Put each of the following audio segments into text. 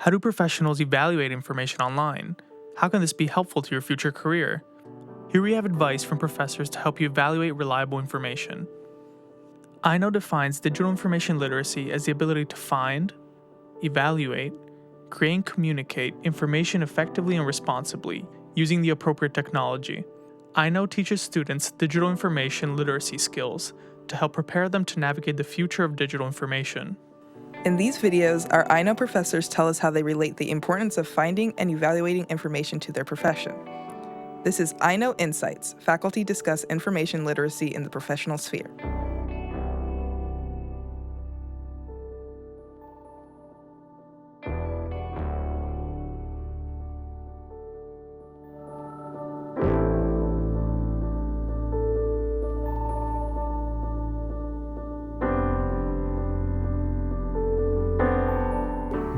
How do professionals evaluate information online? How can this be helpful to your future career? Here we have advice from professors to help you evaluate reliable information. I know defines digital information literacy as the ability to find, evaluate, create and communicate information effectively and responsibly using the appropriate technology. I know teaches students digital information literacy skills to help prepare them to navigate the future of digital information. In these videos, our I Know professors tell us how they relate the importance of finding and evaluating information to their profession. This is I Know Insights, faculty discuss information literacy in the professional sphere.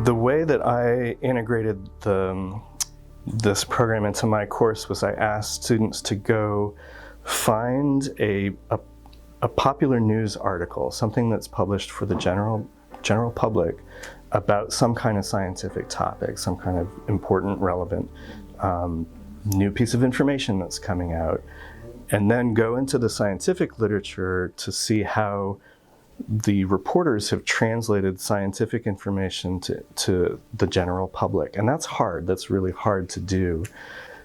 The way that I integrated this program into my course was I asked students to go find a popular news article, something that's published for the general public about some kind of scientific topic, some kind of important, relevant new piece of information that's coming out, and then go into the scientific literature to see how the reporters have translated scientific information to the general public. And that's hard, that's really hard to do.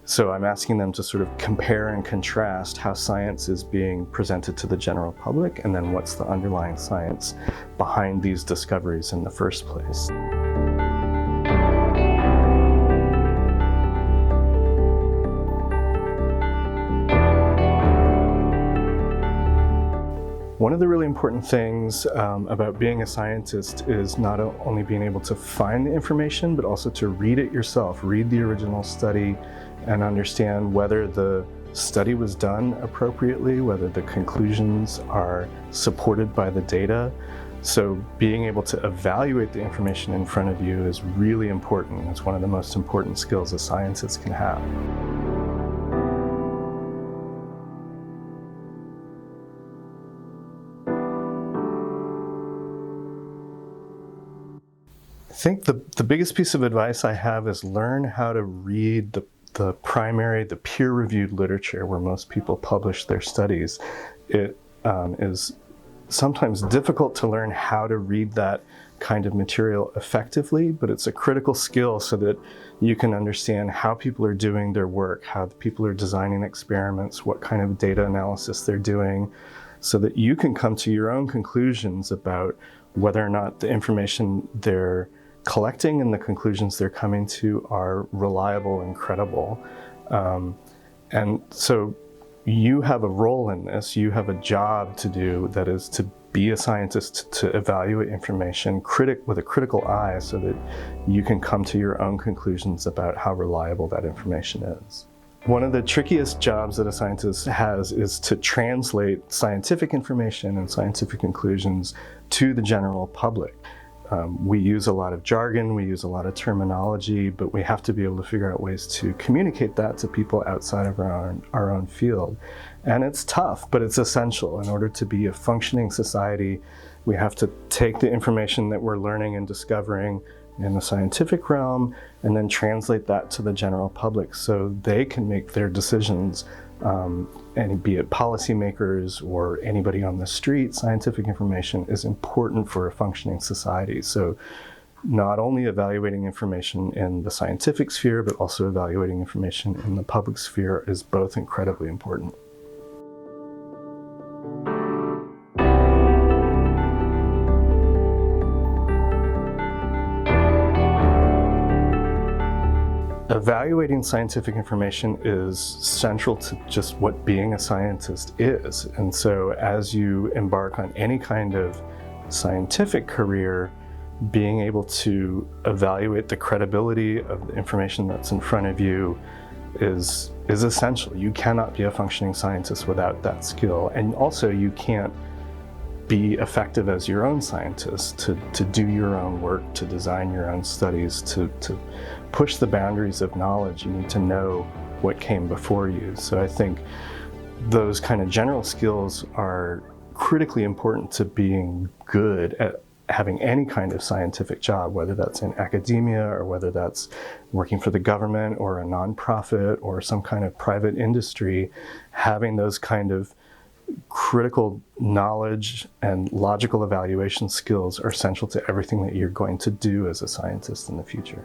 So I'm asking them to sort of compare and contrast how science is being presented to the general public, and then what's the underlying science behind these discoveries in the first place. One of the really important things about being a scientist is not only being able to find the information, but also to read it yourself, read the original study and understand whether the study was done appropriately, whether the conclusions are supported by the data. So being able to evaluate the information in front of you is really important. It's one of the most important skills a scientist can have. I think the biggest piece of advice I have is learn how to read the primary, the peer-reviewed literature where most people publish their studies. It is sometimes difficult to learn how to read that kind of material effectively, but it's a critical skill so that you can understand how people are doing their work, how the people are designing experiments, what kind of data analysis they're doing, so that you can come to your own conclusions about whether or not the information they're collecting and the conclusions they're coming to are reliable and credible. And so you have a role in this, you have a job to do, that is to be a scientist, to evaluate information with a critical eye so that you can come to your own conclusions about how reliable that information is. One of the trickiest jobs that a scientist has is to translate scientific information and scientific conclusions to the general public. We use a lot of jargon, we use a lot of terminology, but we have to be able to figure out ways to communicate that to people outside of our own field. And it's tough, but it's essential. In order to be a functioning society, we have to take the information that we're learning and discovering in the scientific realm and then translate that to the general public so they can make their decisions. And be it policymakers or anybody on the street, scientific information is important for a functioning society. So not only evaluating information in the scientific sphere, but also evaluating information in the public sphere is both incredibly important. Evaluating scientific information is central to just what being a scientist is. And so as you embark on any kind of scientific career, being able to evaluate the credibility of the information that's in front of you is essential. You cannot be a functioning scientist without that skill. And also you can't be effective as your own scientist, to do your own work, to design your own studies, to push the boundaries of knowledge. You need to know what came before you. So I think those kind of general skills are critically important to being good having any kind of scientific job, whether that's in academia or whether that's working for the government or a nonprofit or some kind of private industry, having those kind of critical knowledge and logical evaluation skills are essential to everything that you're going to do as a scientist in the future.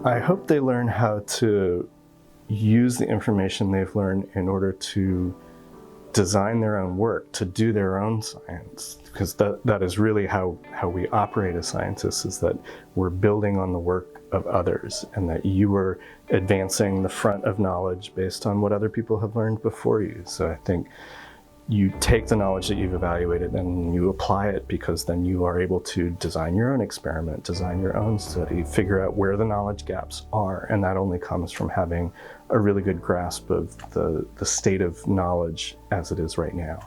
I hope they learn how to use the information they've learned in order to design their own work, to do their own science, because that is really how we operate as scientists, is that we're building on the work of others, and that you are advancing the front of knowledge based on what other people have learned before you. So I think you take the knowledge that you've evaluated and you apply it, because then you are able to design your own experiment, design your own study, figure out where the knowledge gaps are, and that only comes from having a really good grasp of the state of knowledge as it is right now.